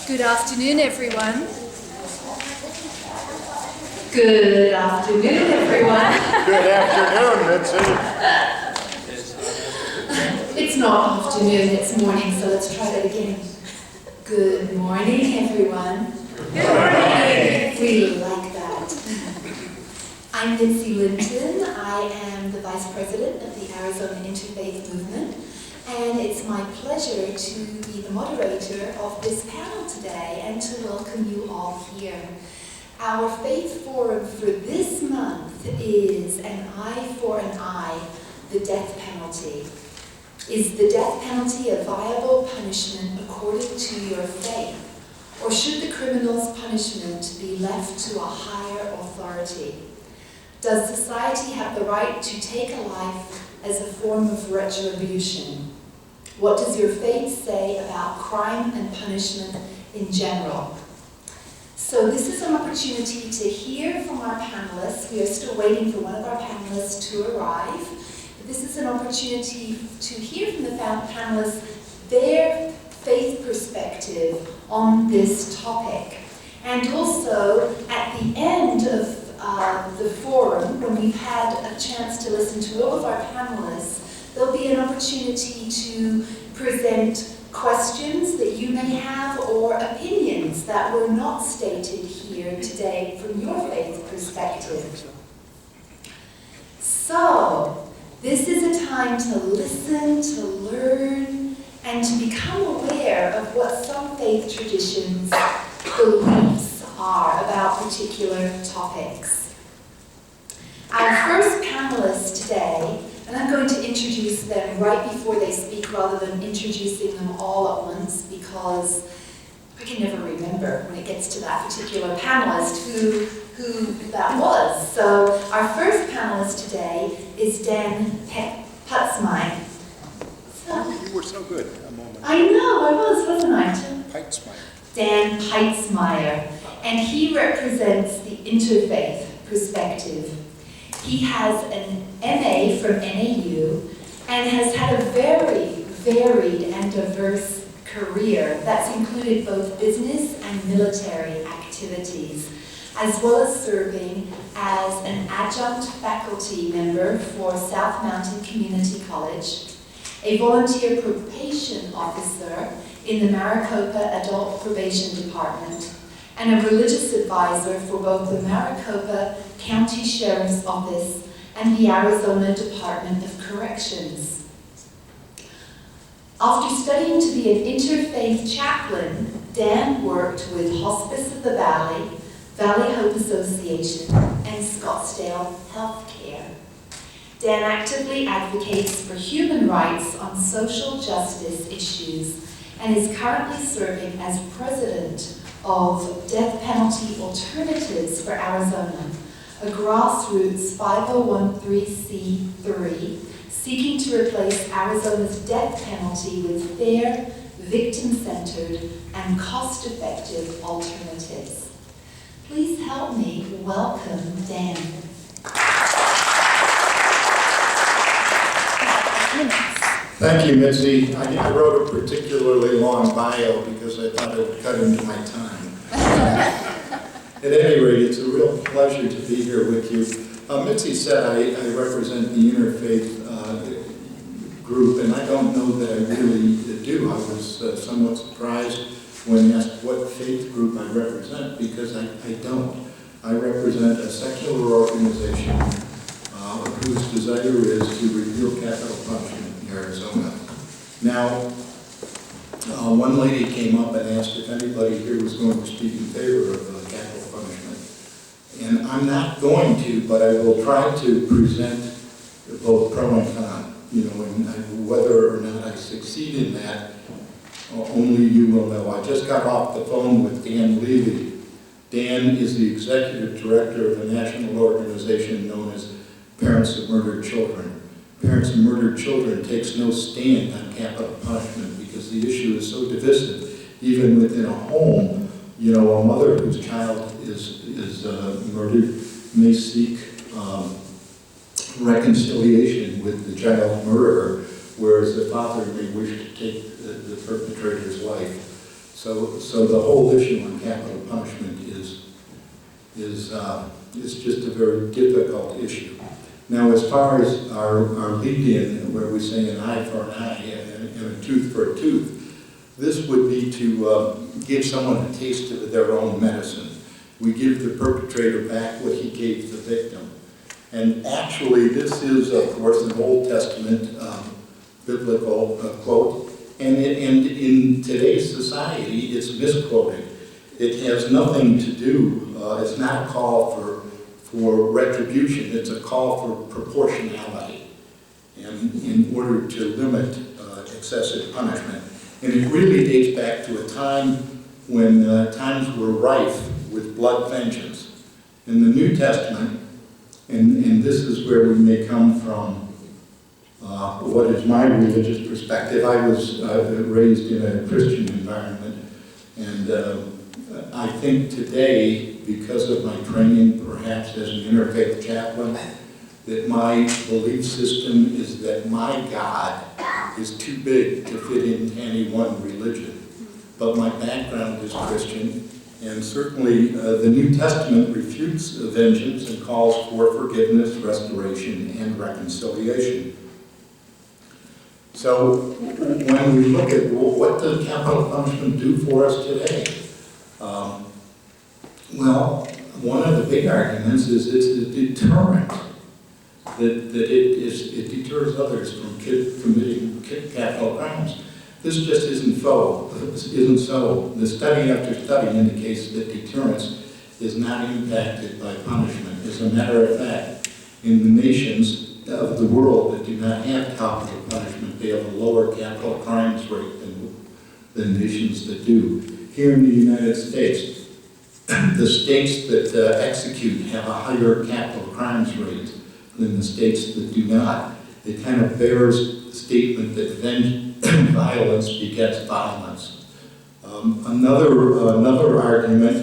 Good afternoon, everyone. Good afternoon, everyone. Good afternoon, Mitzi. It's not afternoon, it's morning, so let's try that again. Good morning, everyone. Good morning. We like that. I'm Mitzi Linton. I am the Vice President of the Arizona Interfaith Movement, and it's my pleasure to be the moderator of this panel today and to welcome you all here. Our faith forum for this month is An Eye for an Eye, the death penalty. Is the death penalty a viable punishment according to your faith? Or should the criminal's punishment be left to a higher authority? Does society have the right to take a life as a form of retribution? What does your faith say about crime and punishment in general? So this is an opportunity to hear from our panelists. We are still waiting for one of our panelists to arrive. But this is an opportunity to hear from the panelists their faith perspective on this topic. And also, at the end of the forum, when we've had a chance to listen to all of our panelists, there'll be an opportunity to present questions that you may have or opinions that were not stated here today from your faith perspective. So, this is a time to listen, to learn, and to become aware of what some faith traditions' beliefs are about particular topics. Our first panelist today, and I'm going to introduce them right before they speak rather than introducing them all at once, because I can never remember when it gets to that particular panelist who that was. So our first panelist today is Dan Peitzmeyer. You were so good a moment. I know, I was, wasn't I? Peitzmeyer. Dan Peitzmeyer. And he represents the interfaith perspective. He has an MA from NAU and has had a very varied and diverse career that's included both business and military activities, as well as serving as an adjunct faculty member for South Mountain Community College, a volunteer probation officer in the Maricopa Adult Probation Department, and a religious advisor for both the Maricopa County Sheriff's Office and the Arizona Department of Corrections. After studying to be an interfaith chaplain, Dan worked with Hospice of the Valley, Valley Hope Association, and Scottsdale Healthcare. Dan actively advocates for human rights on social justice issues and is currently serving as president of Death Penalty Alternatives for Arizona, a grassroots 501(c)(3) seeking to replace Arizona's death penalty with fair, victim-centered, and cost-effective alternatives. Please help me welcome Dan. Thank you, Mitzi. I wrote a particularly long bio because I thought it would cut into my time. At any rate, it's a real pleasure to be here with you. Mitzi said I represent the interfaith group, and I don't know that I really do. I was somewhat surprised when asked what faith group I represent, because I don't. I represent a secular organization whose desire is to repeal capital punishment in Arizona. Now, one lady came up and asked if anybody here was going to speak in favor of capital punishment. And I'm not going to, but I will try to present both pro and con, and whether or not I succeed in that, only you will know. I just got off the phone with Dan Levy. Dan is the executive director of a national organization known as Parents of Murdered Children. Parents of Murdered Children takes no stand on capital punishment because the issue is so divisive. Even within a home, a mother whose child is murdered may seek reconciliation with the child murderer, whereas the father may wish to take the perpetrator's life. So the whole issue on capital punishment is just a very difficult issue. Now, as far as our lead-in, where we say an eye for an eye and a tooth for a tooth, this would be to give someone a taste of their own medicine. We give the perpetrator back what he gave the victim. And actually, this is, of course, an Old Testament biblical quote. And in today's society, it's misquoted. It has nothing to do, it's not a call for retribution, it's a call for proportionality, and in order to limit excessive punishment. And it really dates back to a time when times were rife with blood vengeance. In the New Testament, and this is where we may come from what is my religious perspective. I was raised in a Christian environment, and I think today, because of my training perhaps as an interfaith chaplain, that my belief system is that my God is too big to fit into any one religion. But my background is Christian, and certainly the New Testament refutes vengeance and calls for forgiveness, restoration, and reconciliation. So when we look at what does capital punishment do for us today? Well, one of the big arguments is it's a deterrent, that it deters others from committing capital crimes. This just isn't so. The study after study indicates that deterrence is not impacted by punishment. As a matter of fact, in the nations of the world that do not have capital punishment, they have a lower capital crimes rate than nations that do. Here in the United States, the states that execute have a higher capital crimes rate than the states that do not. It kind of bears the statement that violence begets violence. Another argument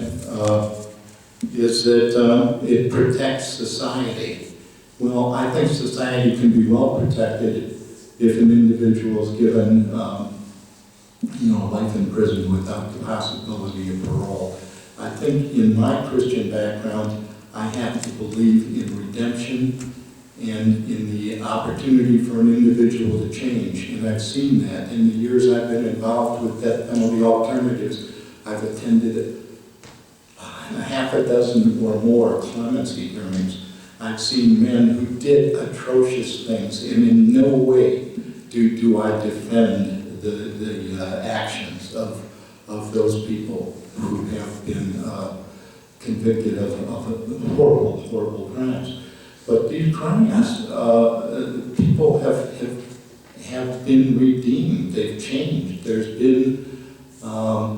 is that it protects society. Well, I think society can be well protected if an individual is given life in prison without the possibility of parole. I think in my Christian background, I have to believe in redemption and in the opportunity for an individual to change. And I've seen that in the years I've been involved with death penalty alternatives. I've attended a half a dozen or more clemency hearings. I've seen men who did atrocious things, and in no way do I defend the actions of those people who have been convicted of horrible, horrible crimes. But these crimes, people have been redeemed. They've changed. There's been, I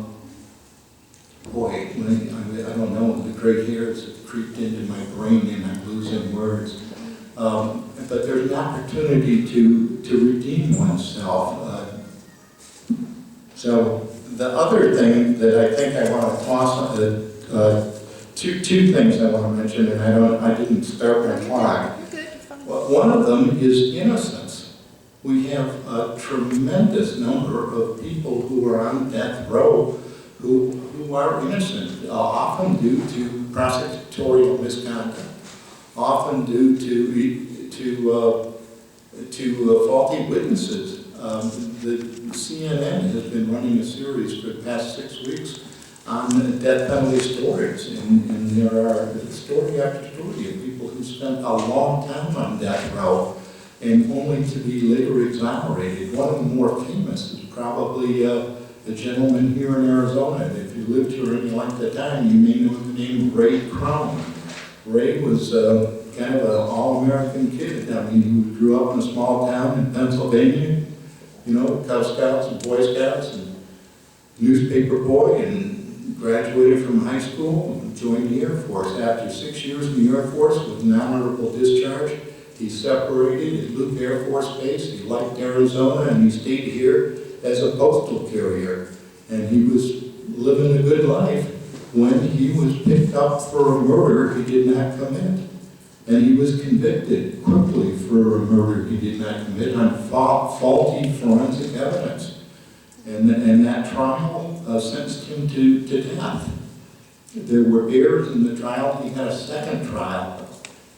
don't know, the gray hairs have creeped into my brain and I'm losing words. But there's an opportunity to redeem oneself. So the other thing that I think I want to toss on, two things I want to mention, and I didn't start my clock. Well, one of them is innocence. We have a tremendous number of people who are on death row who are innocent, often due to prosecutorial misconduct, often due to faulty witnesses. The CNN has been running a series for the past 6 weeks on death penalty stories, and there are story after story of people who spent a long time on death row and only to be later exonerated. One of the more famous is probably a gentleman here in Arizona. If you lived here any length of time, you may know the name Ray Crown. Ray was kind of an all-American kid. I mean, he grew up in a small town in Pennsylvania, Cub Scouts and Boy Scouts and newspaper boy, and graduated from high school and joined the Air Force. After 6 years in the Air Force with an honorable discharge, he separated at Luke Air Force Base. He liked Arizona, and he stayed here as a postal carrier. And he was living a good life when he was picked up for a murder he did not commit. And he was convicted quickly for a murder he did not commit on faulty forensic evidence. And that trial sentenced him to death. There were errors in the trial. He had a second trial.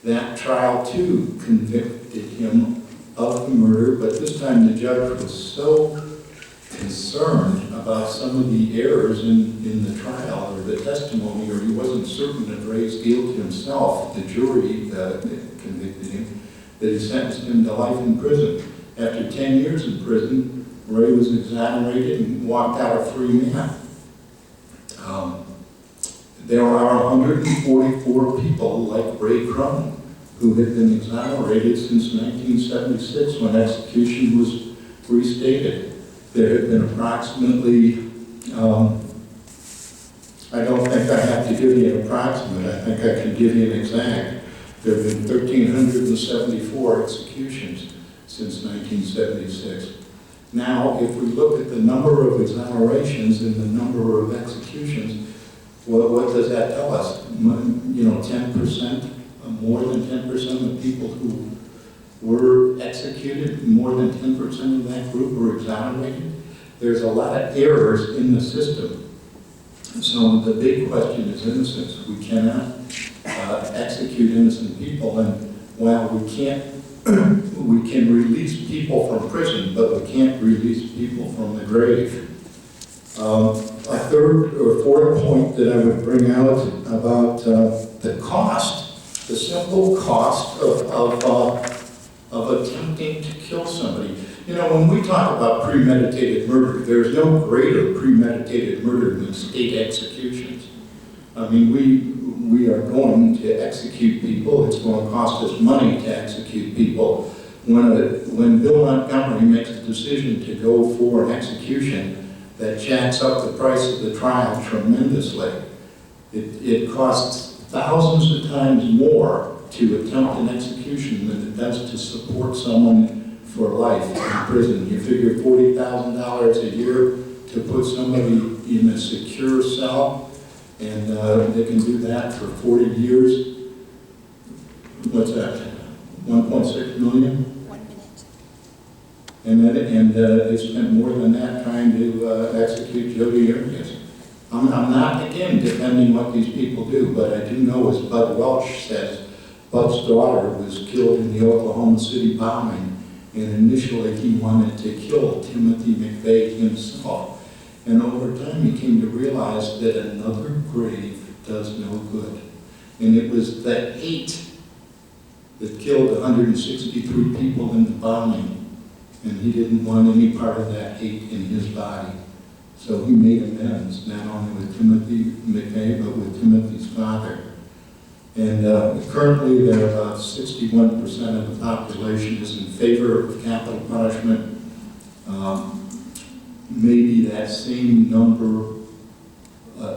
That trial, too, convicted him of the murder, but this time the judge was so concerned about some of the errors in the trial or the testimony, or he wasn't certain of Ray's guilt himself, the jury convicted him, that he sentenced him to life in prison. After 10 years in prison, Ray was exonerated and walked out a free man. There are 144 people like Ray Crumb who have been exonerated since 1976 when execution was restated. There have been approximately, I don't think I have to give you an approximate, I think I can give you an exact. There have been 1,374 executions since 1976. Now, if we look at the number of exonerations and the number of executions, what does that tell us? 10%, more than 10% of people who were executed, more than 10% of that group were exonerated. There's a lot of errors in the system. So the big question is innocence. We cannot execute innocent people, and while we can release people from prison, but we can't release people from the grave. A third or fourth point that I would bring out about the cost, the simple cost of attempting to kill somebody. You know, when we talk about premeditated murder, there's no greater premeditated murder than state executions. I mean, we are going to execute people. It's going to cost us money to execute people. When Bill Montgomery makes a decision to go for an execution, that jacks up the price of the trial tremendously. It costs thousands of times more to attempt an execution than it does to support someone for life in prison. You figure $40,000 a year to put somebody in a secure cell, and they can do that for 40 years. What's that? 1.6 million? 1 minute. And they spent more than that trying to execute Jody Arias. I'm not, again, defending what these people do, but I do know, as Bud Welch says, Bud's daughter was killed in the Oklahoma City bombing, and initially he wanted to kill Timothy McVeigh himself. And over time he came to realize that another grave does no good. And it was the hate that killed 163 people in the bombing, and he didn't want any part of that hate in his body. So he made amends, not only with Timothy McVeigh, but with Timothy's father. And currently, there are about 61% of the population is in favor of capital punishment. Maybe that same number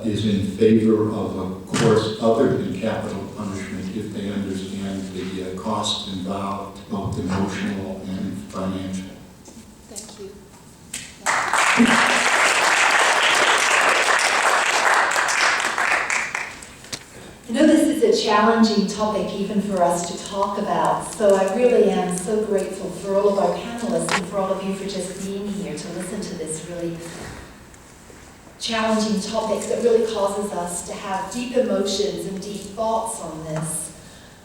is in favor of a course other than capital punishment if they understand the costs involved, both emotional and financial. Thank you. I know this is a challenging topic even for us to talk about, so I really am so grateful for all of our panelists and for all of you for just being here to listen to this really challenging topic that really causes us to have deep emotions and deep thoughts on this.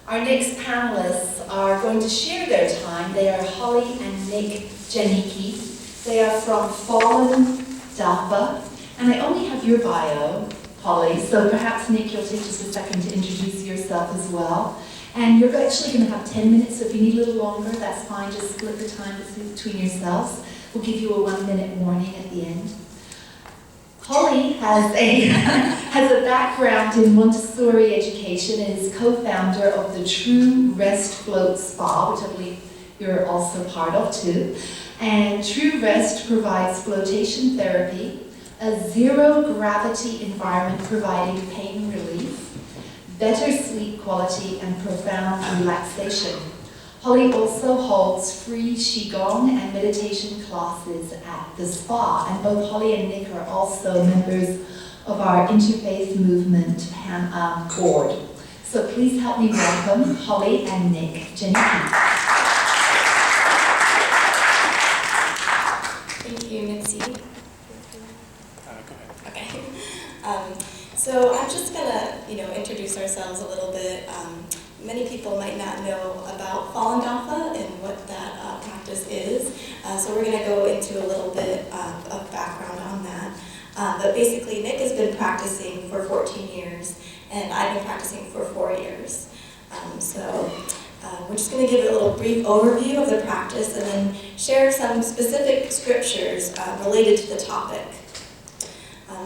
Our next panelists are going to share their time. They are Holly and Nick Janicki. They are from Falun, Dafa, and I only have your bio, Holly, so perhaps Nick, you'll take just a second to introduce yourself as well. And you're actually going to have 10 minutes, so if you need a little longer, that's fine. Just split the time between yourselves. We'll give you a 1-minute warning at the end. Holly has a background in Montessori education and is co-founder of the True Rest Float Spa, which I believe you're also part of too. And True Rest provides flotation therapy, a zero-gravity environment providing pain relief, better sleep quality, and profound relaxation. Holly also holds free Qigong and meditation classes at the spa, and both Holly and Nick are also members of our Interfaith Movement board. So please help me welcome Holly and Nick Janicki. Thank you, Mitzi. So I'm just gonna, introduce ourselves a little bit. Many people might not know about Falun Dafa and what that practice is. So we're gonna go into a little bit of background on that. But basically, Nick has been practicing for 14 years, and I've been practicing for 4 years. We're just going to give a little brief overview of the practice and then share some specific scriptures related to the topic.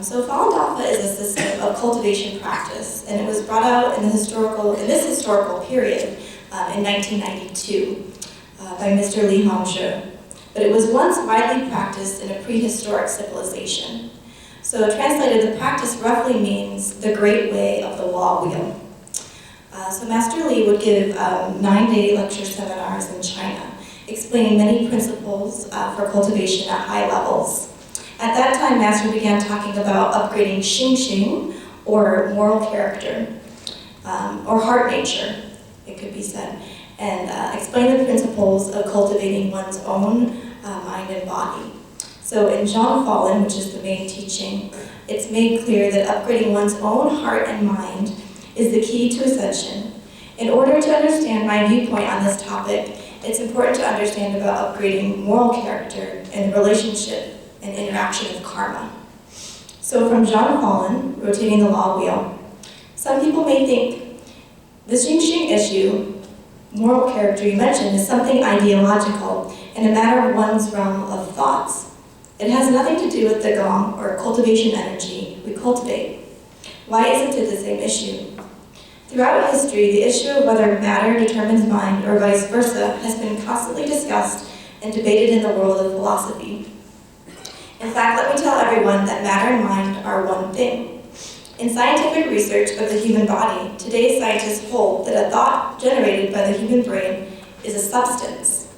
So Falun Dafa is a system of cultivation practice, and it was brought out in this historical period in 1992 by Mr. Li Hongzhi. But it was once widely practiced in a prehistoric civilization. So translated, the practice roughly means the great way of the law wheel. So Master Li would give 9-day lecture seminars in China, explaining many principles for cultivation at high levels. At that time, Master began talking about upgrading xing, or moral character, or heart nature, it could be said, and explain the principles of cultivating one's own mind and body. So in Zhang Falun, which is the main teaching, it's made clear that upgrading one's own heart and mind is the key to ascension. In order to understand my viewpoint on this topic, it's important to understand about upgrading moral character and the relationship and interaction of karma. So from Zhang Falun, rotating the law wheel, some people may think the xing issue, moral character you mentioned, is something ideological and a matter of one's realm of thoughts. It has nothing to do with the gong or cultivation energy we cultivate. Why isn't it the same issue? Throughout history, the issue of whether matter determines mind or vice versa has been constantly discussed and debated in the world of philosophy. In fact, let me tell everyone that matter and mind are one thing. In scientific research of the human body, today's scientists hold that a thought generated by the human brain is a substance.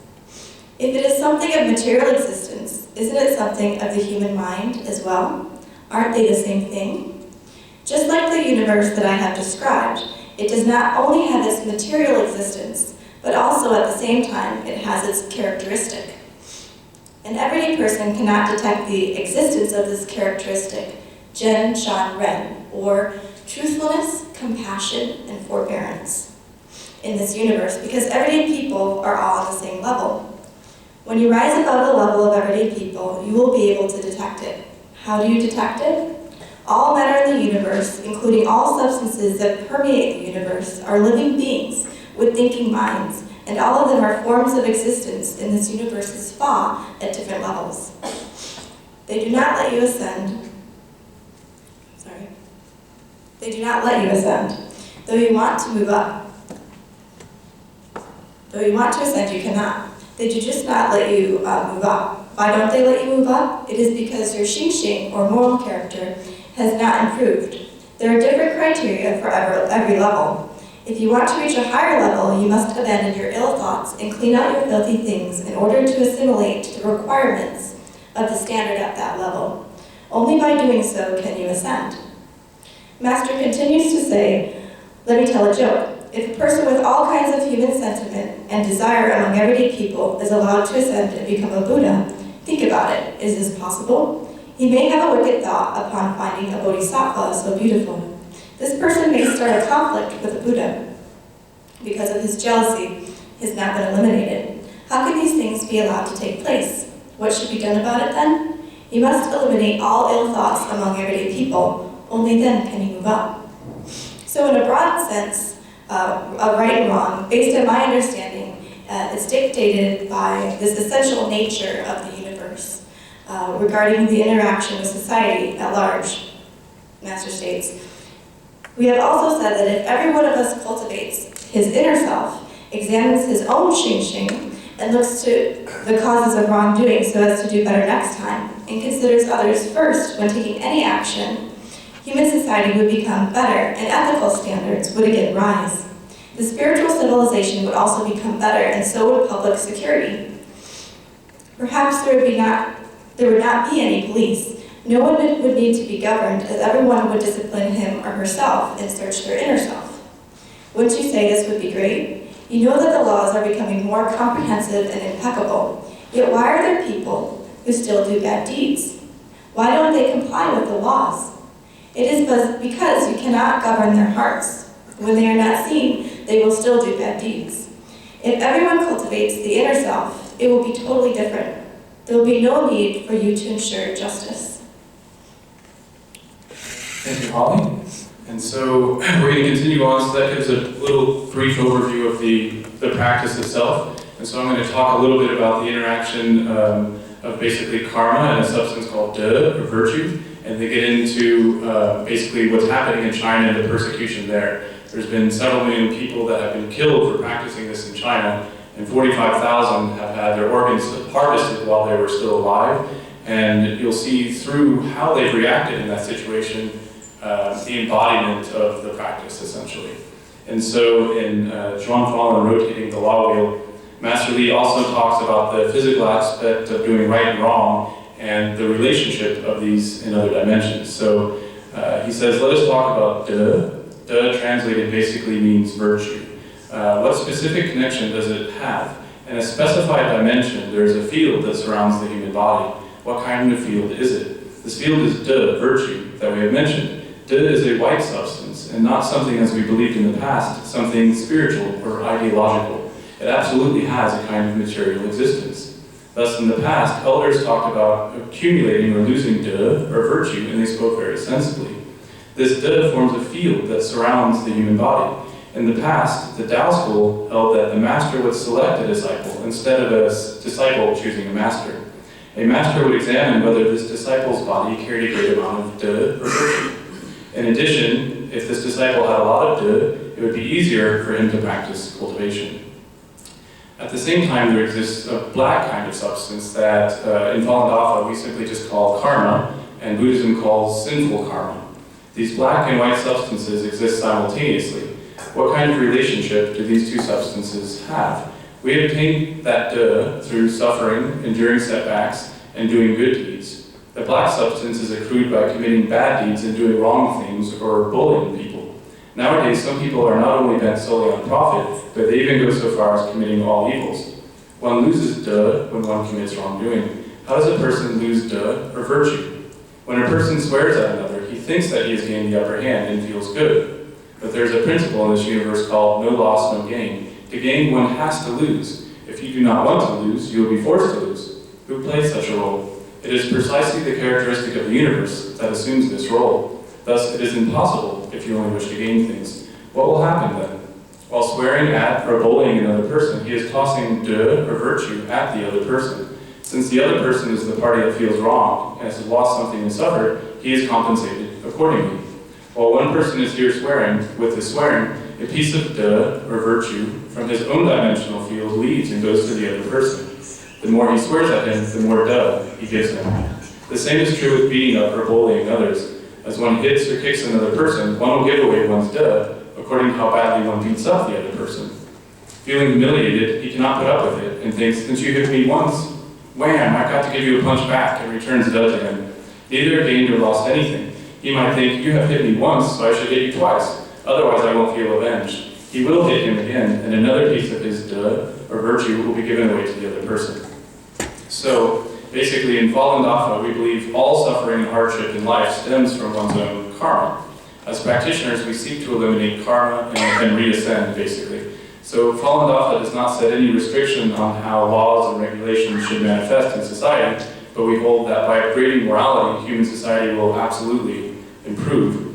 If it is something of material existence, isn't it something of the human mind as well? Aren't they the same thing? Just like the universe that I have described, it does not only have its material existence, but also at the same time it has its characteristic. An everyday person cannot detect the existence of this characteristic, Zhen, Shan, Ren, or truthfulness, compassion, and forbearance in this universe, because everyday people are all on the same level. When you rise above the level of everyday people, you will be able to detect it. How do you detect it? All matter in the universe, including all substances that permeate the universe, are living beings with thinking minds, and all of them are forms of existence in this universe's fa at different levels. They do not let you ascend. They do not let you ascend, though you want to move up. Though you want to ascend, you cannot. They do just not let you move up. Why don't they let you move up? It is because your xing, or moral character, has not improved. There are different criteria for every level. If you want to reach a higher level, you must abandon your ill thoughts and clean out your filthy things in order to assimilate to the requirements of the standard at that level. Only by doing so can you ascend. Master continues to say, let me tell a joke. If a person with all kinds of human sentiment and desire among everyday people is allowed to ascend and become a Buddha, think about it. Is this possible? He may have a wicked thought upon finding a bodhisattva so beautiful. This person may start a conflict with a Buddha because of his jealousy has now been eliminated. How can these things be allowed to take place? What should be done about it then? You must eliminate all ill thoughts among everyday people. Only then can you move up. So in a broad sense, of right and wrong, based on my understanding, it's dictated by this essential nature of the universe regarding the interaction with society at large, Master states. We have also said that if every one of us cultivates his inner self, examines his own xing, and looks to the causes of wrongdoing so as to do better next time, and considers others first when taking any action, human society would become better and ethical standards would again rise. The spiritual civilization would also become better, and so would public security. Perhaps there would not be any police. No one would need to be governed, as everyone would discipline him or herself and search their inner self. Wouldn't you say this would be great? You know that the laws are becoming more comprehensive and impeccable, yet why are there people who still do bad deeds? Why don't they comply with the laws? It is because you cannot govern their hearts. When they are not seen, they will still do bad deeds. If everyone cultivates the inner self, it will be totally different. There will be no need for you to ensure justice. Thank you, Holly. And so we're going to continue on. So that gives a little brief overview of the practice itself. And so I'm going to talk a little bit about the interaction of basically karma and a substance called de, or virtue. And they get into basically what's happening in China and the persecution there. There's been several million people that have been killed for practicing this in China, and 45,000 have had their organs harvested while they were still alive. And you'll see through how they've reacted in that situation, the embodiment of the practice, essentially. And so in Zhuang Falun, Rotating the Law Wheel, Master Li also talks about the physical aspect of doing right and wrong, and the relationship of these in other dimensions. So he says, let us talk about de. De translated basically means virtue. What specific connection does it have? In a specified dimension, there is a field that surrounds the human body. What kind of field is it? This field is de, virtue, that we have mentioned. De is a white substance, and not something as we believed in the past, something spiritual or ideological. It absolutely has a kind of material existence. Thus, in the past, elders talked about accumulating or losing de, or virtue, and they spoke very sensibly. This de forms a field that surrounds the human body. In the past, the Tao school held that the master would select a disciple instead of a disciple choosing a master. A master would examine whether this disciple's body carried a great amount of de, or virtue. In addition, if this disciple had a lot of de, it would be easier for him to practice cultivation. At the same time, there exists a black kind of substance that in Falun Dafa we simply just call karma, and Buddhism calls sinful karma. These black and white substances exist simultaneously. What kind of relationship do these two substances have? We obtain that de through suffering, enduring setbacks, and doing good deeds. The black substance is accrued by committing bad deeds and doing wrong things or bullying people. Nowadays, some people are not only bent solely on profit, but they even go so far as committing all evils. One loses de when one commits wrongdoing. How does a person lose de, or virtue? When a person swears at another, he thinks that he has gained the upper hand and feels good. But there's a principle in this universe called no loss, no gain. To gain, one has to lose. If you do not want to lose, you will be forced to lose. Who plays such a role? It is precisely the characteristic of the universe that assumes this role. Thus, it is impossible if you only wish to gain things. What will happen then? While swearing at or bullying another person, he is tossing de, or virtue, at the other person. Since the other person is the party that feels wrong and has lost something and suffered, he is compensated accordingly. While one person is here swearing, with his swearing, a piece of de, or virtue, from his own dimensional field leaves and goes to the other person. The more he swears at him, the more de he gives him. The same is true with beating up or bullying others. As one hits or kicks another person, one will give away one's de, according to how badly one beats up the other person. Feeling humiliated, he cannot put up with it, and thinks, since you hit me once, wham, I've got to give you a punch back, and returns de to him. Neither gained or lost anything. He might think, you have hit me once, so I should hit you twice. Otherwise I won't feel avenged. He will hit him again, and another piece of his de, or virtue, will be given away to the other person. So, basically in Falun Dafa, we believe all suffering and hardship in life stems from one's own karma. As practitioners, we seek to eliminate karma and reascend, basically. So Falun Dafa does not set any restriction on how laws and regulations should manifest in society, but we hold that by upgrading morality, human society will absolutely improve.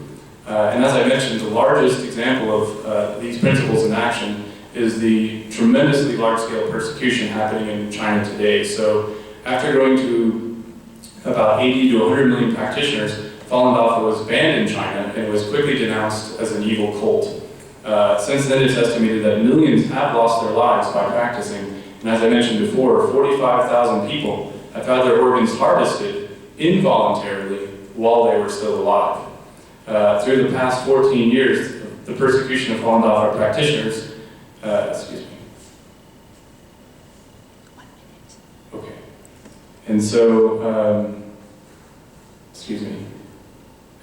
And as I mentioned, the largest example of these principles in action is the tremendously large-scale persecution happening in China today. So after growing to about 80 to 100 million practitioners, Falun Dafa was banned in China and was quickly denounced as an evil cult. Since then, it's estimated that millions have lost their lives by practicing. And as I mentioned before, 45,000 people have had their organs harvested involuntarily while they were still alive. Through the past 14 years, the persecution of Falun Dafa practitioners, Okay. And so,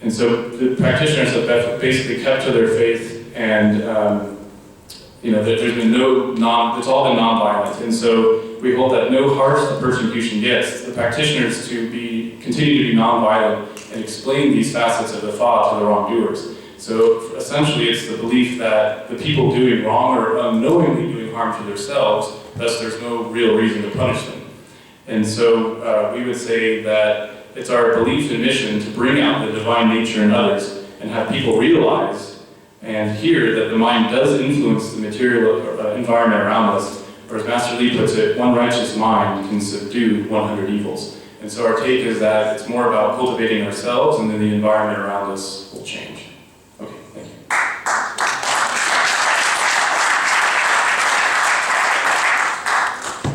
And so the practitioners have basically kept to their faith, and there's been it's all been nonviolent. And so we hold that no harsher the persecution gets, the practitioners continue to be nonviolent and explain these facets of the thought to the wrongdoers. So essentially it's the belief that the people doing wrong are unknowingly doing harm to themselves, thus there's no real reason to punish them. And so we would say that it's our belief and mission to bring out the divine nature in others and have people realize and hear that the mind does influence the material environment around us, or as Master Lee puts it, one righteous mind can subdue 100 evils. And so our take is that it's more about cultivating ourselves, and then the environment around us will change. Okay, thank you.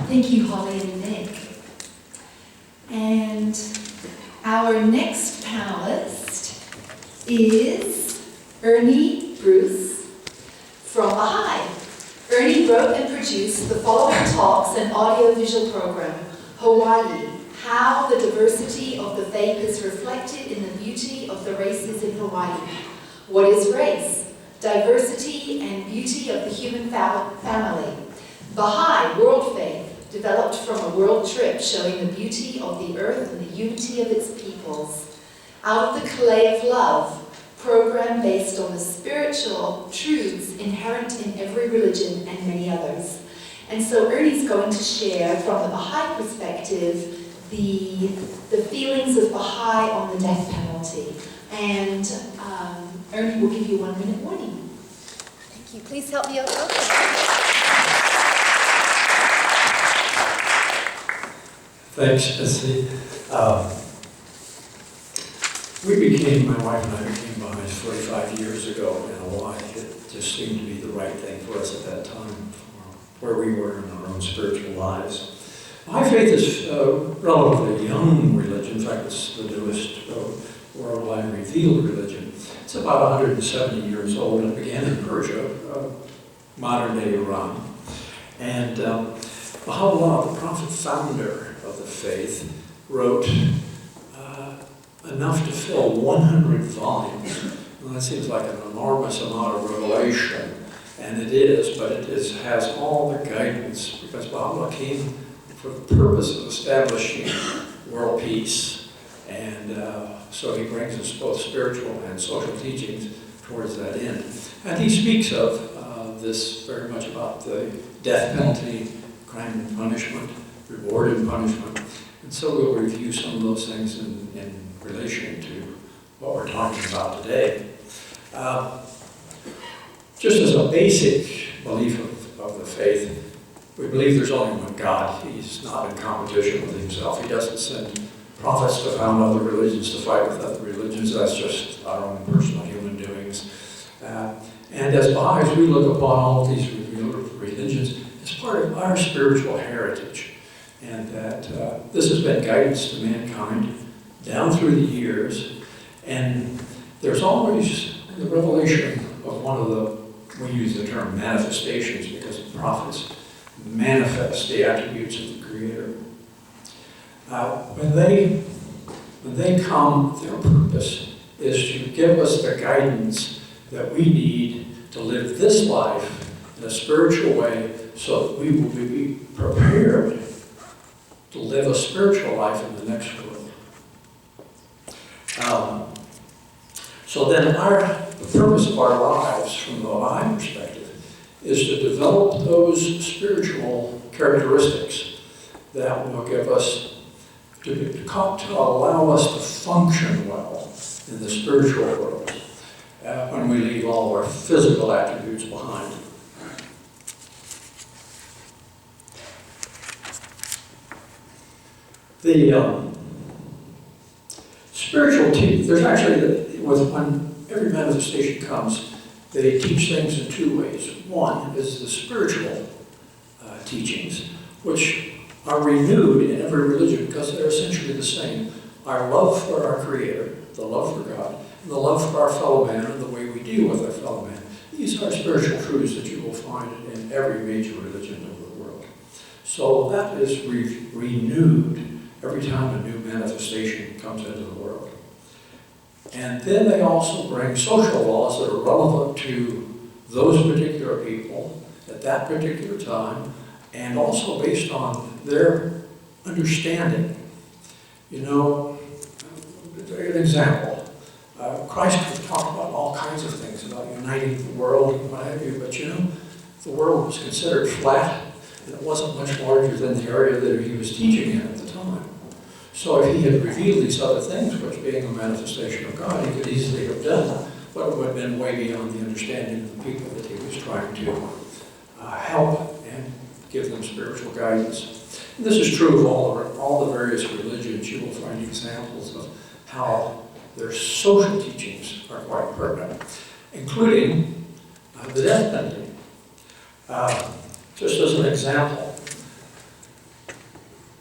Thank you, Holly and Nick. And our next panelist is Ernie Bruss from Baha'i. Ernie wrote and produced the following talks and audio-visual program, Hawaii, How the Diversity of the Faith is Reflected in the Beauty of the Races in Hawaii. What is race? Diversity and beauty of the human family. Baha'i, world faith, developed from a world trip showing the beauty of the earth and the unity of its peoples. Out of the clay of love, program based on the spiritual truths inherent in every religion and many others. And so Ernie's going to share from the Baha'i perspective the feelings of Baha'i on the death penalty. And Ernie will give you 1 minute warning. Thank you. Please help me out. Thanks, Jesse. My wife and I became Baha'is 45 years ago in Hawaii. It just seemed to be the right thing for us at that time, for where we were in our own spiritual lives. Baha'i faith is a relatively young religion. In fact, it's the newest worldwide revealed religion. It's about 170 years old, and it began in Persia, modern-day Iran. And Baha'u'llah, the prophet founder of the faith, wrote enough to fill 100 volumes. Well, that seems like an enormous amount of revelation, and it is, but it has all the guidance, because Baha'u'llah came for the purpose of establishing world peace, and so he brings us both spiritual and social teachings towards that end. And he speaks of this very much about the death penalty, crime and punishment, reward and punishment. And so we'll review some of those things in relation to what we're talking about today. Just as a basic belief of the faith, we believe there's only one God. He's not in competition with himself. He doesn't send prophets to found other religions to fight with other religions. That's just our own personal human doings. And as Baha'is, we look upon all of these religions as part of our spiritual heritage. And that this has been guidance to mankind down through the years. And there's always the revelation of one of the, we use the term manifestations because the prophets manifest the attributes of the Creator. When they come, their purpose is to give us the guidance that we need to live this life in a spiritual way so that we will be prepared to live a spiritual life in the next world. So then the purpose of our lives from the Baha'i perspective is to develop those spiritual characteristics that will give us, to allow us to function well in the spiritual world when we leave all of our physical attributes behind. The spiritual teaching, there's actually, when every manifestation comes, they teach things in two ways. One is the spiritual teachings, which are renewed in every religion because they're essentially the same. Our love for our Creator, the love for God, and the love for our fellow man, and the way we deal with our fellow man. These are spiritual truths that you will find in every major religion of the world. So that is renewed every time a new manifestation comes into the world. And then they also bring social laws that are relevant to those particular people at that particular time, and also based on their understanding. You know, an example. Christ could talk about all kinds of things, about uniting the world and what have you, but you know, the world was considered flat, and it wasn't much larger than the area that he was teaching in at the time. So if he had revealed these other things, which being a manifestation of God, he could easily have done that, but it would have been way beyond the understanding of the people that he was trying to help and give them spiritual guidance. And this is true of all the various religions. You will find examples of how their social teachings are quite pertinent, including the death penalty. Just as an example,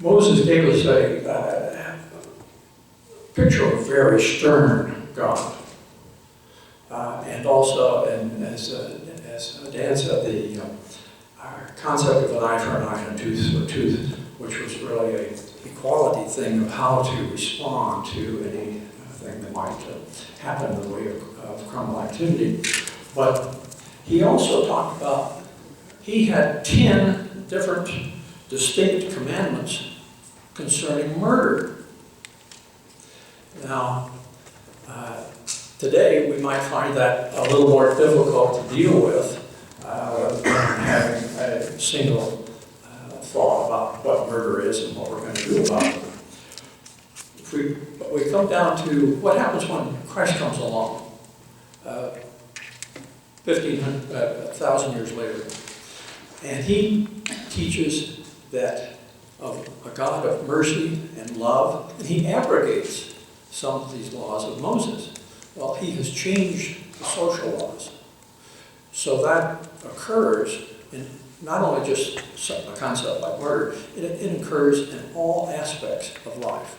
Moses gave us a picture of a very stern God. And also, and as Dan said, the concept of an eye for an eye and a tooth for a tooth, which was really an equality thing of how to respond to anything that might happen in the way of criminal activity. But he also talked about, he had 10 different distinct commandments concerning murder. Now, today we might find that a little more difficult to deal with than having a single thought about what murder is and what we're going to do about it. But we come down to what happens when Christ comes along 1,000 years later. And he teaches that of a God of mercy and love, and he abrogates some of these laws of Moses. Well, he has changed the social laws. So that occurs in not only just a concept like murder, it occurs in all aspects of life.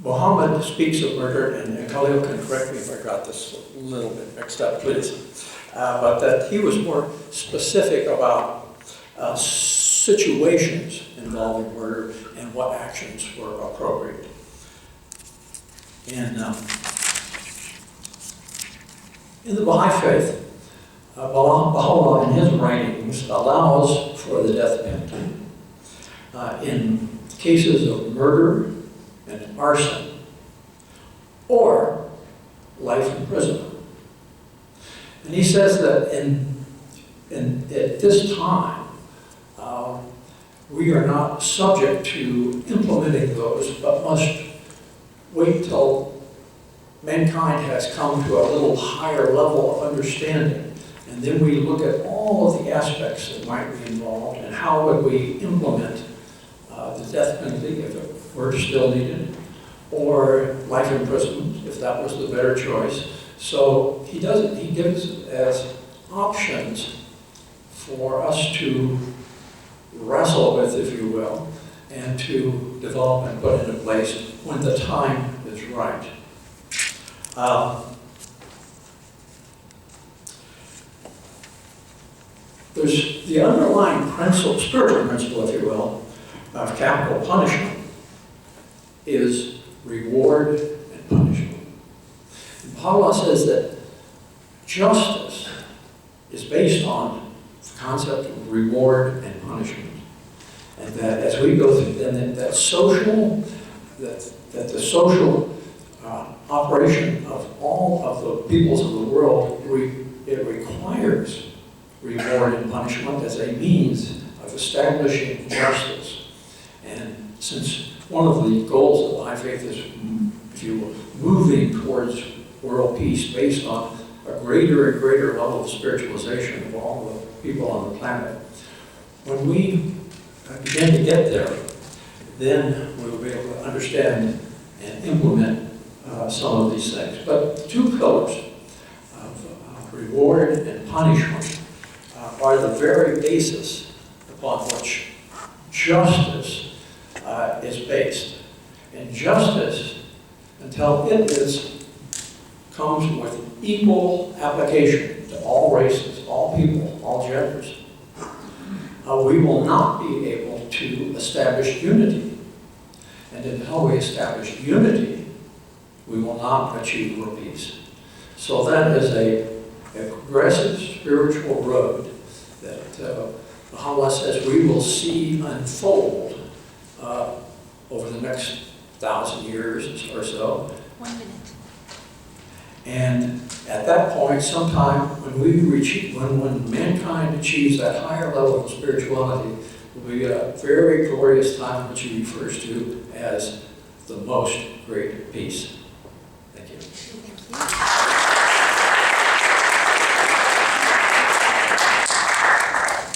Muhammad speaks of murder, and Khalil can correct me if I got this a little bit mixed up, please, but that he was more specific about situations involving murder and what actions were appropriate. In the Baha'i faith, Baha'u'llah in his writings allows for the death penalty in cases of murder and arson or life imprisonment. And he says that at this time, we are not subject to implementing those, but must wait till mankind has come to a little higher level of understanding. And then we look at all of the aspects that might be involved and how would we implement the death penalty if it were still needed, or life imprisonment if that was the better choice. So he gives it as options for us to wrestle with, if you will, and to develop and put into place when the time is right. There's the underlying principle, spiritual principle, if you will, of capital punishment is reward and punishment. And Paula says that justice is based on the concept of reward and punishment. And that as we go through, then that the social operation of all of the peoples of the world, it requires reward and punishment as a means of establishing justice. And since one of the goals of Baha'i faith is, if you will, moving towards world peace based on a greater and greater level of spiritualization of all the people on the planet, when we begin to get there, then we'll be able to understand and implement some of these things. But the two pillars of reward and punishment are the very basis upon which justice is based. And justice, until it comes with equal application to all races, all people, all genders, we will not be able to establish unity. And until we establish unity, we will not achieve world peace. So that is a progressive spiritual road that Baha'u'llah says we will see unfold over the next 1,000 years or so. 1 minute. And at that point, sometime when mankind achieves that higher level of spirituality, will be a very glorious time which he refers to as the most great peace. Thank you.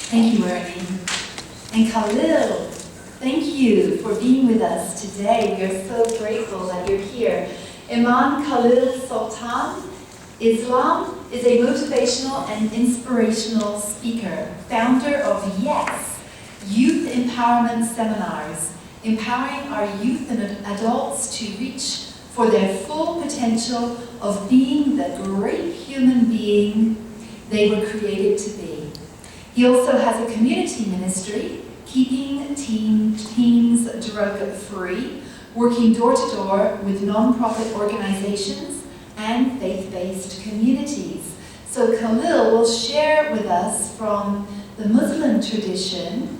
Thank you, Ernie. And Khalil, thank you for being with us today. We are so grateful that you're here. Imam Khalil Sultan, Islam is a motivational and inspirational speaker, founder of YES, Youth Empowerment Seminars, empowering our youth and adults to reach for their full potential of being the great human being they were created to be. He also has a community ministry, keeping teens drug-free, working door-to-door with non-profit organizations and faith-based communities. So Khalil will share with us from the Muslim tradition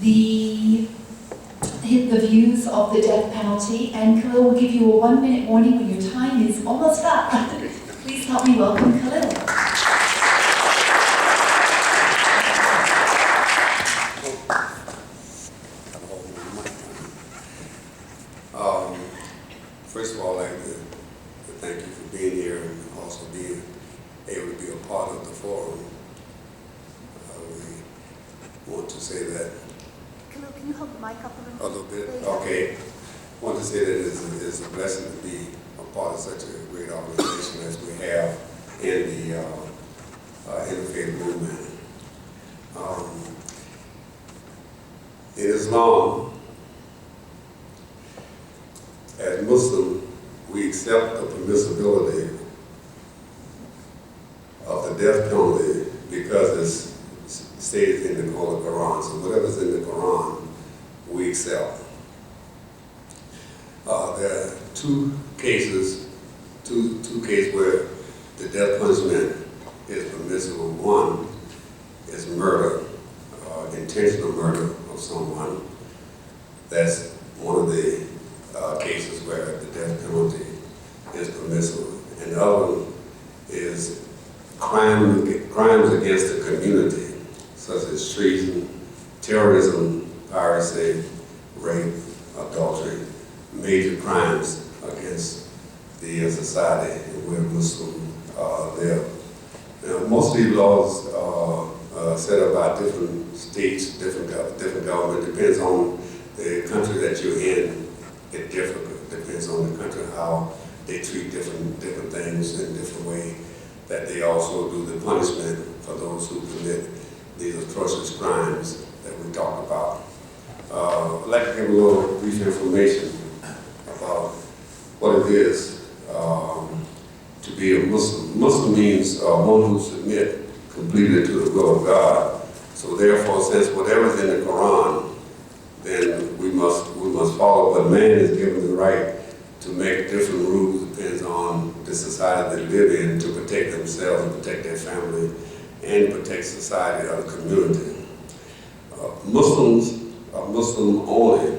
the views of the death penalty, and Khalil will give you a 1-minute warning when your time is almost up. Please help me welcome Khalil. First of all, I'd like to thank you for being here and also being able to be a part of the forum. We want to say that. Khalil, can you hold the mic up a little bit? Okay. I want to say that it's a blessing to be a part of such a great organization as we have in the Interfaith Movement. In Islam, as Muslims, we accept the permissibility of the death penalty because it's stated in the Holy Quran. So whatever's in the Quran, we accept. There are two cases where the death punishment is permissible. One is murder, intentional murder of someone. That's one of the cases where the death penalty is permissible. And the other one is crimes against the community, such as treason, terrorism, piracy, rape, adultery, major crimes against the society where Muslims live. Now, most of these laws are set up by different states, different government. Depends on the country that you're in. It depends on the country how they treat different things in different way. That they also do the punishment for those who commit these atrocious crimes that we talk about. I'd like to give a little brief information about what it is to be a Muslim. Muslim means one who submits completely to the will of God. So therefore, since whatever's in the Quran, then we must follow. But man is given the right to make different rules, depends on the society they live in, to protect themselves and protect their family and protect society or the community. Muslims are Muslim only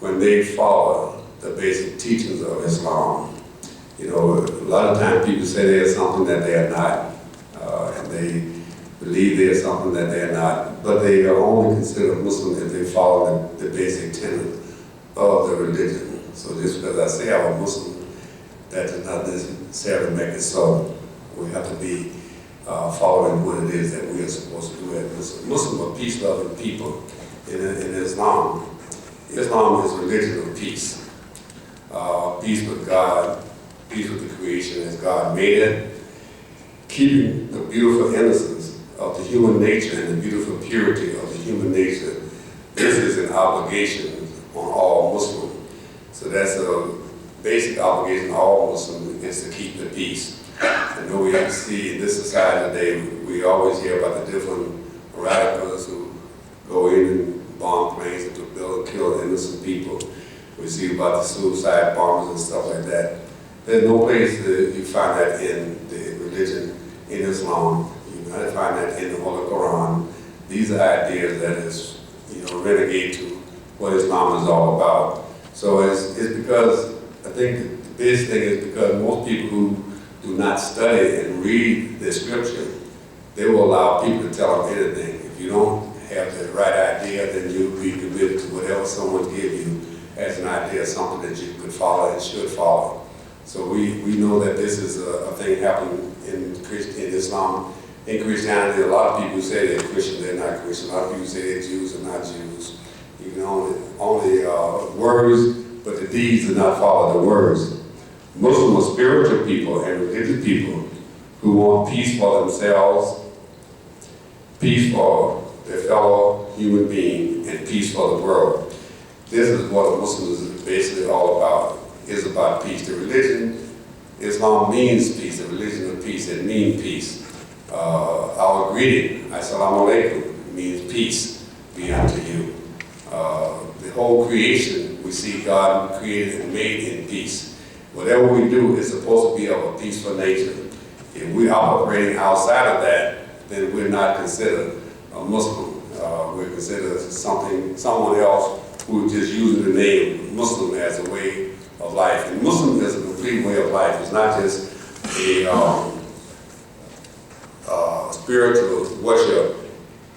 when they follow the basic teachings of Islam. You know, a lot of times people say they're something that they are not, and they believe they're something that they're not, but they are only considered Muslim if they follow the basic tenet of the religion. So just because I say I'm a Muslim, that does not necessarily make it so. We have to be following what it is that we are supposed to do as Muslims. Muslims are peace-loving people. In Islam, Islam is a religion of peace. Peace with God, peace with the creation as God made it, keeping the beautiful innocence of the human nature and the beautiful purity of the human nature. This is an obligation on all Muslims. So that's a basic obligation on all Muslims, is to keep the peace. I know we have to see in this society today, we always hear about the different radicals who go in and bomb planes and to build and kill innocent people. We see about the suicide bombers and stuff like that. There's no place that you find that in the religion in Islam. You might find that in the Holy Quran. These are ideas that is, renegade to what Islam is all about. So it's because, I think the biggest thing is because most people who do not study and read the scripture, they will allow people to tell them anything. If you don't have the right idea, then you'll be committed to whatever someone gives you as an idea, something that you could follow and should follow. So we know that this is a thing happening in Islam. In Christianity, a lot of people say they're Christian, they're not Christian. A lot of people say they're Jews, they're not Jews. You can only words, but the deeds do not follow the words. Muslims are spiritual people and religious people who want peace for themselves, peace for their fellow human being, and peace for the world. This is what a Muslim is basically all about. It's about peace. The religion, Islam means peace. The religion of peace, it means peace. Our greeting, Assalamu alaikum, means peace be unto you. The whole creation, we see God created and made in peace. Whatever we do is supposed to be of a peaceful nature. If we're operating outside of that, then we're not considered a Muslim. We're considered someone else who's just using the name Muslim as a way of life. And Muslim is a complete way of life. It's not just a spiritual worship,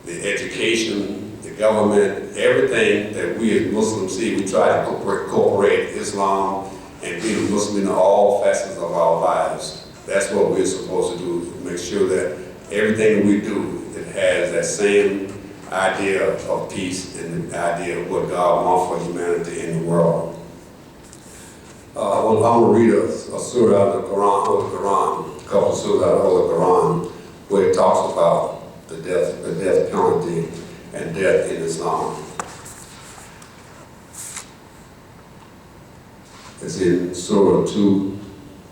the education, the government, everything that we as Muslims see, we try to incorporate Islam and being a Muslim in all facets of our lives. That's what we're supposed to do, to make sure that everything we do, it has that same idea of peace and the idea of what God wants for humanity in the world. Well, I'm going to read a surah out of the Quran, a couple of surahs out of the Quran, where it talks about the death penalty and death in Islam. It's in Surah 2,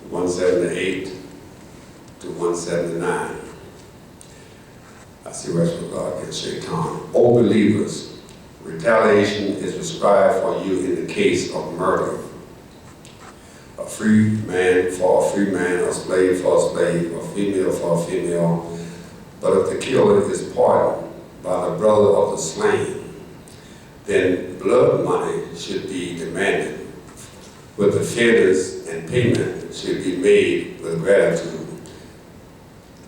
178 to 179. I see rest of God against Shaitan. O believers, retaliation is prescribed for you in the case of murder. A free man for a free man, a slave for a slave, a female for a female. But if the killer is pardoned by the brother of the slain, then blood money should be demanded, with the offenders and payment should be made with gratitude.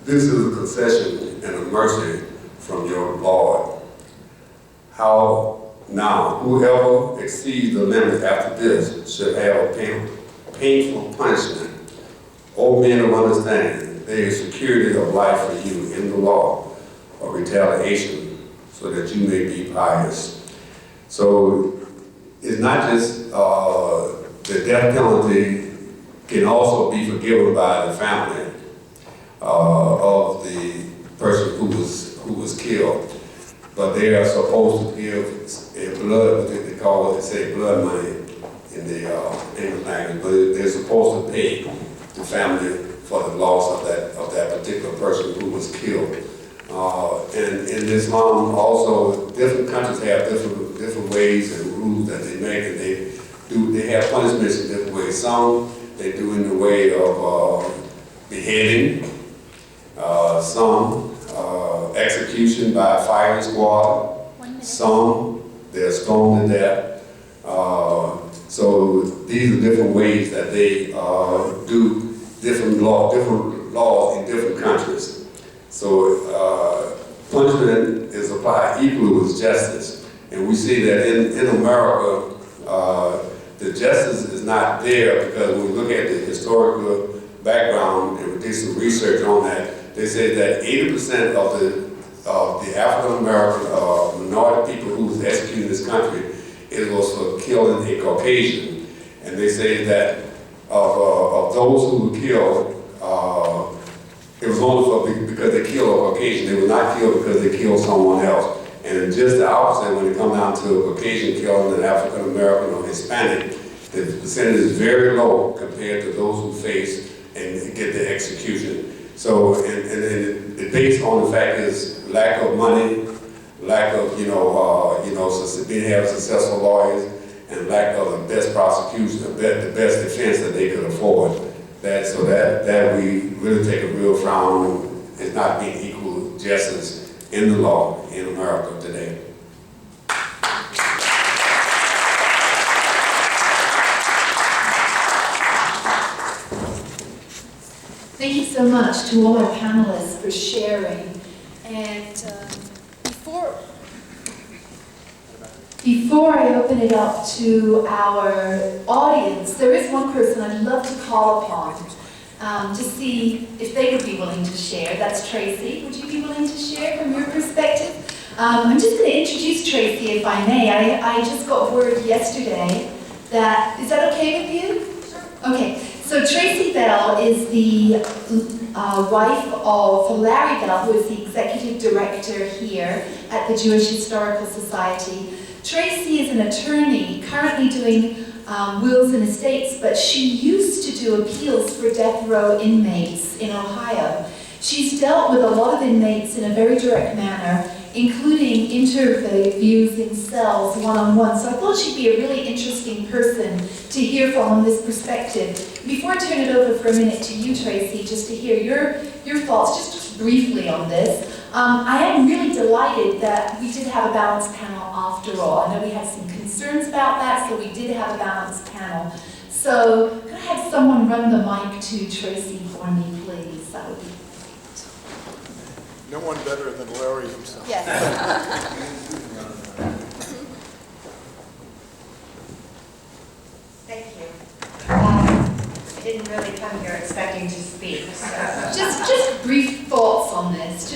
This is a concession and a mercy from your Lord. How now, whoever exceeds the limit after this should have a painful punishment. O men of understanding, there is security of life for you in the law of retaliation, so that you may be pious. So it's not just the death penalty can also be forgiven by the family of the person who was killed, but they are supposed to give a blood, they call it, they say blood money in the English language, but they're supposed to pay the family for the loss of that particular person who was killed. And in Islam also, different countries have different ways and rules that they make, and they have punishments in different ways. Some they do in the way of beheading, some execution by a firing squad, some they're stoned to death. So these are different ways that they do different laws in different countries. So punishment is applied equally with justice. And we see that in America, the justice is not there because when we look at the historical background and we did some research on that, they say that 80% of the African American minority people who was executed in this country, it was for killing a Caucasian. And they say that of those who were killed, it was only because they killed a Caucasian. They were not killed because they killed someone else. And just the opposite, when it comes down to a Caucasian killing an African American or Hispanic, the percentage is very low compared to those who face and get the execution. So, and based on the fact is lack of money, lack of, being having successful lawyers, and lack of the best prosecution, the best defense that they could afford. That we really take a real frown on. It's not being equal justice in the law in America today. Thank you so much to all our panelists for sharing. And before I open it up to our audience, there is one person I'd love to call upon to see if they would be willing to share. That's Tracy. Would you be willing to share from your perspective? I'm just going to introduce Tracy, if I may. I just got word yesterday that, is that okay with you? Sure. Okay, so Tracy Bell is the wife of Larry Bell, who is the executive director here at the Jewish Historical Society. Tracy is an attorney currently doing wills and estates, but she used to do appeals for death row inmates in Ohio. She's dealt with a lot of inmates in a very direct manner, including interviews in cells one-on-one. So I thought she'd be a really interesting person to hear from on this perspective. Before I turn it over for a minute to you, Tracy, just to hear your thoughts, just briefly on this. I am really delighted that we did have a balanced panel after all. I know we had some concerns about that, so we did have a balanced panel. So could I have someone run the mic to Tracy for me, please? That would be great. No one better than Larry himself. Yes. Thank you. I didn't really come here expecting to speak. So. Just brief thoughts on this.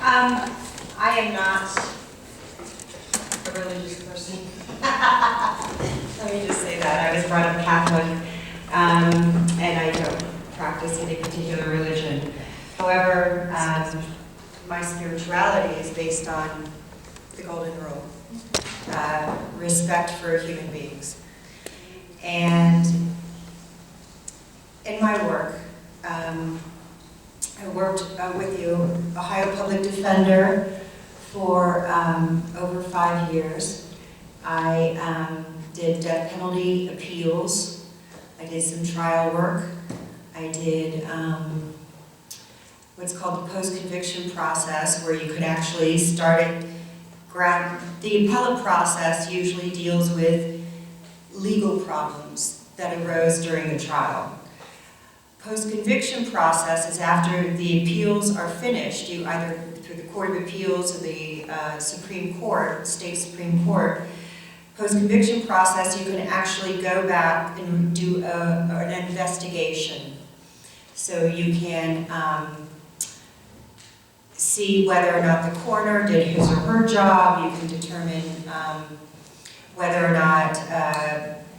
I am not a religious person. Let me just say that. I was brought up Catholic, and I don't practice any particular religion. However, my spirituality is based on the Golden Rule, respect for human beings. And in my work, I worked with the Ohio Public Defender for over 5 years. I did death penalty appeals. I did some trial work. I did what's called the post-conviction process, where you could actually start at ground. The appellate process usually deals with legal problems that arose during the trial. Post-conviction process is after the appeals are finished, you either through the Court of Appeals or the Supreme Court, State Supreme Court. Post-conviction process, you can actually go back and do an investigation. So you can see whether or not the coroner did his or her job. You can determine whether or not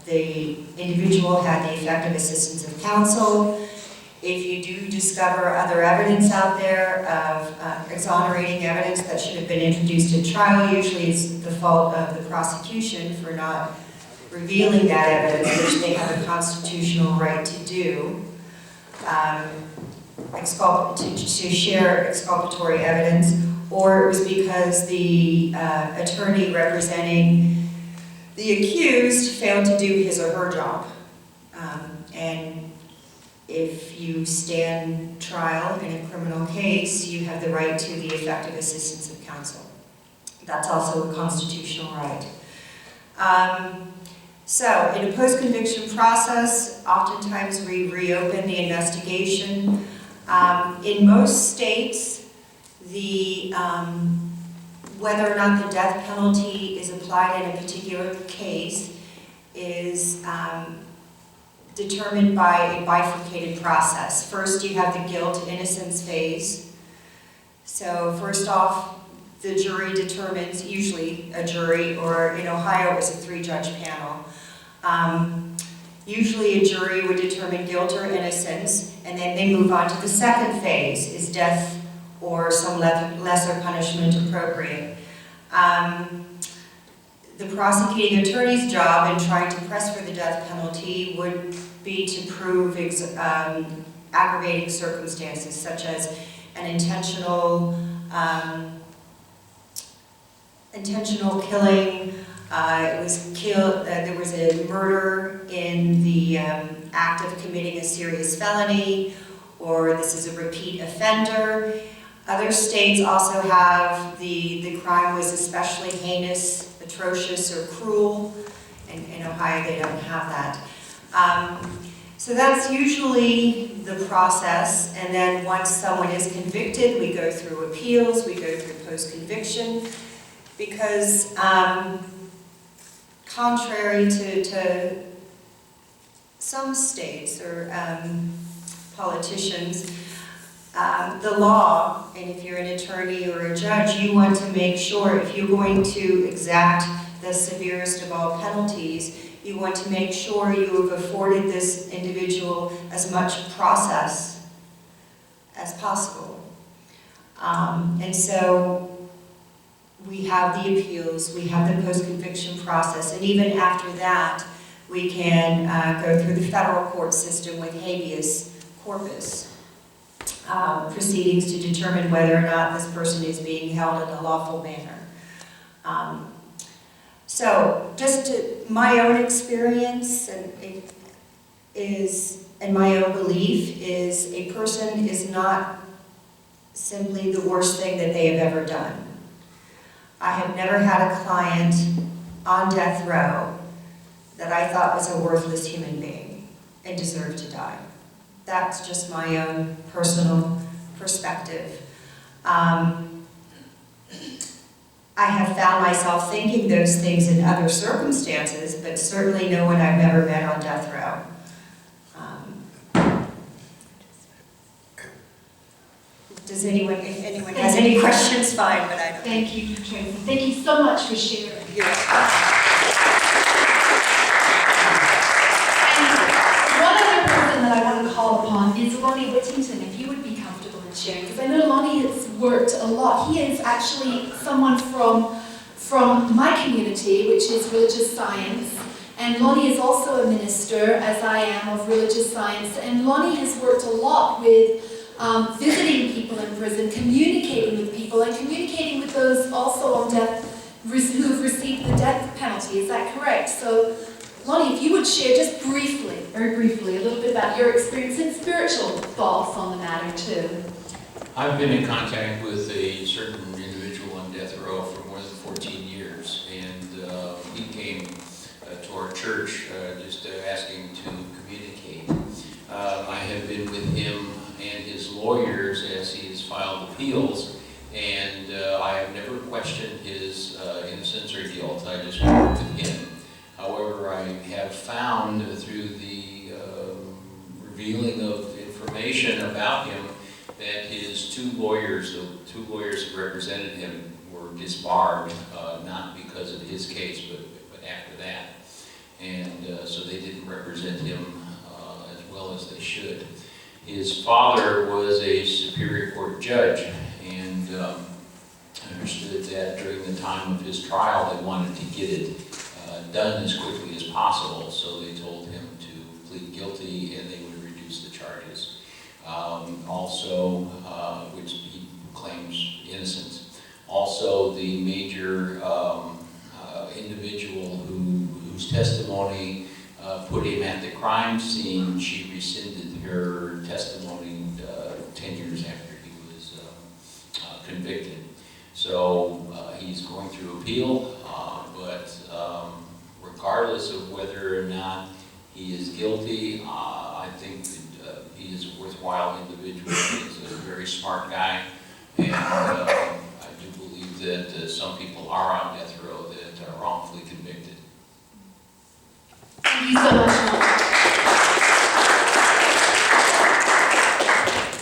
the individual had the effective assistance of counsel. If you do discover other evidence out there of exonerating evidence that should have been introduced at trial, usually it's the fault of the prosecution for not revealing that evidence, which they have a constitutional right to do. To share exculpatory evidence, or it was because the attorney representing the accused failed to do his or her job. And if you stand trial in a criminal case, you have the right to the effective assistance of counsel. That's also a constitutional right. So in a post-conviction process, oftentimes we reopen the investigation. In most states, whether or not the death penalty is applied in a particular case is determined by a bifurcated process. First, you have the guilt-innocence phase. So first off, the jury determines, usually a jury, or in Ohio it's a 3-judge panel. Usually a jury would determine guilt or innocence, and then they move on to the second phase, is death or some lesser punishment appropriate. The prosecuting attorney's job in trying to press for the death penalty would be to prove aggravating circumstances, such as an intentional killing. There was a murder in the act of committing a serious felony, or this is a repeat offender. Other states also have the crime was especially heinous, atrocious, or cruel. In Ohio, they don't have that. So that's usually the process, and then once someone is convicted, we go through appeals, we go through post-conviction, because contrary to some states or politicians, the law, and if you're an attorney or a judge, you want to make sure if you're going to exact the severest of all penalties, you want to make sure you have afforded this individual as much process as possible. And so we have the appeals, we have the post-conviction process, and even after that, we can go through the federal court system with habeas corpus proceedings to determine whether or not this person is being held in a lawful manner. So, just my own experience and my own belief is a person is not simply the worst thing that they have ever done. I have never had a client on death row that I thought was a worthless human being and deserved to die. That's just my own personal perspective. I have found myself thinking those things in other circumstances, but certainly no one I've ever met on death row. Does anyone, if anyone has any questions, fine, but I don't. Thank you, Tracy. Thank you so much for sharing. You're And one other person that I want to call upon is Lonnie Whittington, if you would be comfortable in sharing, because I know Lonnie has worked a lot. He is actually someone from my community, which is religious science, and Lonnie is also a minister, as I am, of religious science, and Lonnie has worked a lot with visiting people in prison, communicating with people, and communicating with those also on death, who have received the death penalty. Is that correct? So, Lonnie, if you would share just briefly, very briefly, a little bit about your experience and spiritual thoughts on the matter too. I've been in contact with a certain individual on death row for more than 14 years, and he came to our church just asking to communicate. I have been with him and his lawyers as he has filed appeals, and I have never questioned his innocence or guilt. I just worked with him. However, I have found through the revealing of information about him that his two lawyers, the two lawyers who represented him, were disbarred, not because of his case, but after that. And so they didn't represent him as well as they should. His father was a Superior Court judge, and I understood that during the time of his trial they wanted to get it done as quickly as possible, so they told him to plead guilty and they would reduce the charges. Also, which he claims innocence. Also, the major individual whose testimony put him at the crime scene, she rescinded her testimony 10 years after he was convicted. So he's going through appeal, but regardless of whether or not he is guilty, I think that he is a worthwhile individual. He's a very smart guy, and I do believe that some people are on death row that are wrongfully convicted. Thank you so much, Lonnie.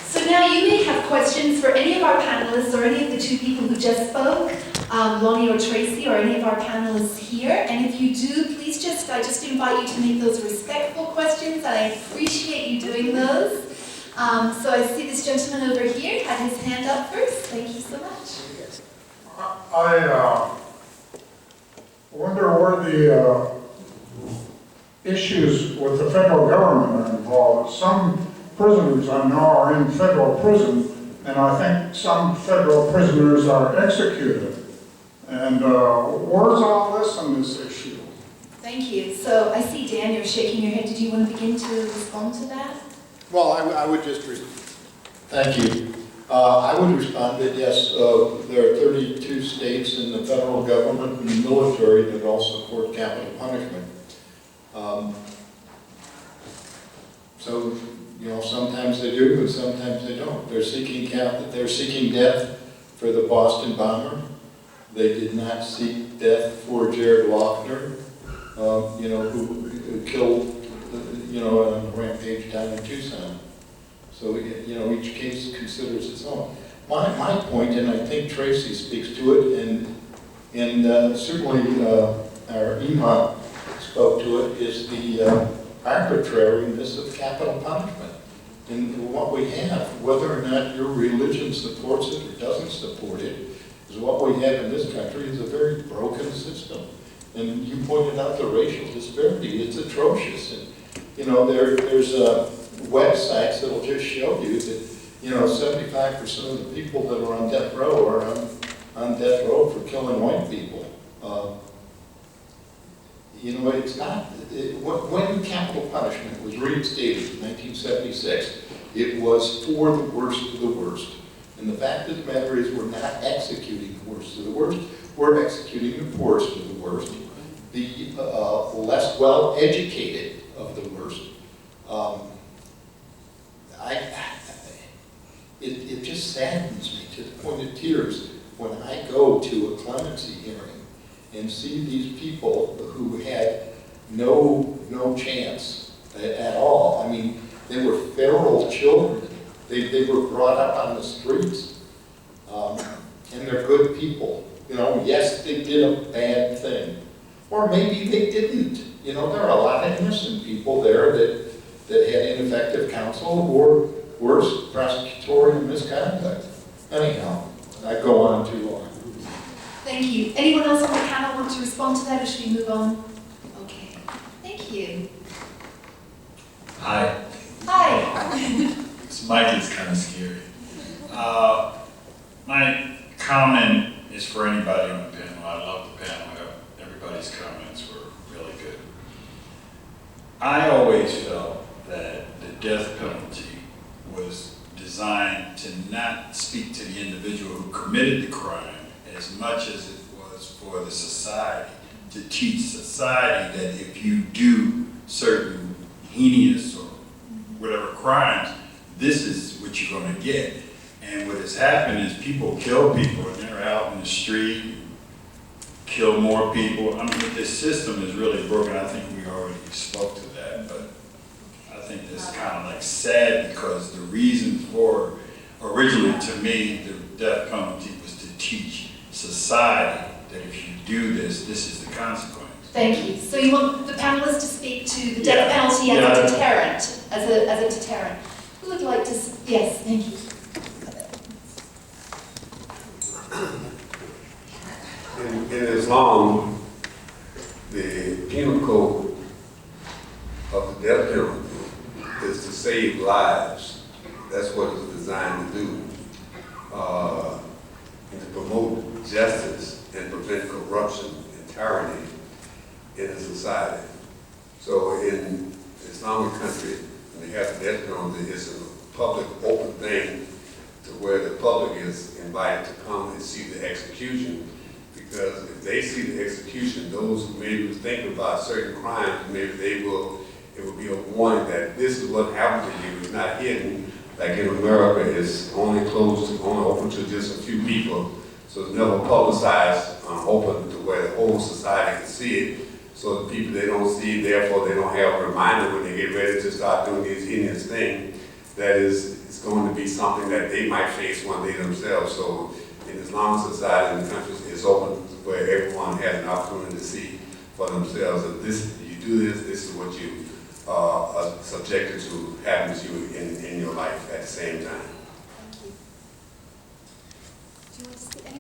So now you may have questions for any of our panelists or any of the two people who just spoke, Lonnie or Tracy or any of our panelists here. And if you do, please I just invite you to make those respectful questions. I appreciate you doing those. So I see this gentleman over here had his hand up first. Thank you so much. I wonder where the issues with the federal government are involved. Some prisoners I know are in federal prison, and I think some federal prisoners are executed. And where's all this on this issue? Thank you. So I see Dan, you're shaking your head. Did you want to begin to respond to that? Well, I would just, thank you. I would respond that yes, there are 32 states in the federal government and the military that all support capital punishment. So, you know, sometimes they do, and sometimes they don't. They're seeking death for the Boston bomber. They did not seek death for Jared Lochner, you know, who killed, you know, on a rampage down in Tucson. So, you know, each case considers its own. My point, and I think Tracy speaks to it, and certainly our Imam spoke to it, is the arbitrariness of capital punishment. And what we have, whether or not your religion supports it or doesn't support it, is what we have in this country is a very broken system. And you pointed out the racial disparity, it's atrocious. And, you know, there's websites that'll just show you that, you know, 75% of the people that are on death row are on death row for killing white people. You know, it's not, when capital punishment was reinstated in 1976, it was for the worst of the worst. And the fact of the matter is we're not executing the worst of the worst, we're executing the poorest of the worst, the less well-educated of the worst. It just saddens me to the point of tears when I go to a clemency hearing and see these people who had no chance at all. I mean, they were feral children. They were brought up on the streets, and they're good people. You know, yes, they did a bad thing, or maybe they didn't. You know, there are a lot of innocent people there that had ineffective counsel or worse, prosecutorial misconduct. Anyhow, I go on too long. Thank you. Anyone else on the panel want to respond to that, or should we move on? Okay. Thank you. Hi. Hi. This mic is kind of scary. My comment is for anybody on the panel. I love the panel. Everybody's comments were really good. I always felt that the death penalty was designed to not speak to the individual who committed the crime as much as it was for the society, to teach society that if you do certain heinous or whatever crimes, this is what you're going to get. And what has happened is people kill people and they're out in the street, kill more people. I mean, this system is really broken. I think we already spoke to that, but I think this is kind of like sad because the reason for, originally to me, the death penalty was to teach society that if you do this, this is the consequence. Thank you. So you want the panelists to speak to the death penalty as a deterrent, as a deterrent. Who would like to? Yes, thank you. In Islam, the penal code of the death penalty is to save lives. That's what it's designed to do. And to promote justice and prevent corruption and tyranny in a society. So in Islamic country, when they have the death penalty, it's a public, open thing to where the public is invited to come and see the execution. Because if they see the execution, those who maybe was thinking about certain crimes, maybe it will be a warning that this is what happened to you. It's not hidden. Like in America, it's only open to just a few people. So it's never publicized, open to where the whole society can see it. So the people, they don't see it, therefore they don't have a reminder when they get ready to start doing these heinous things, that it's going to be something that they might face one day themselves. So in Islamic society in the countries, it's open where everyone has an opportunity to see for themselves that this, you do this, this is what you are subjected to happen to you in your life at the same time. Thank you. Do you want to speak?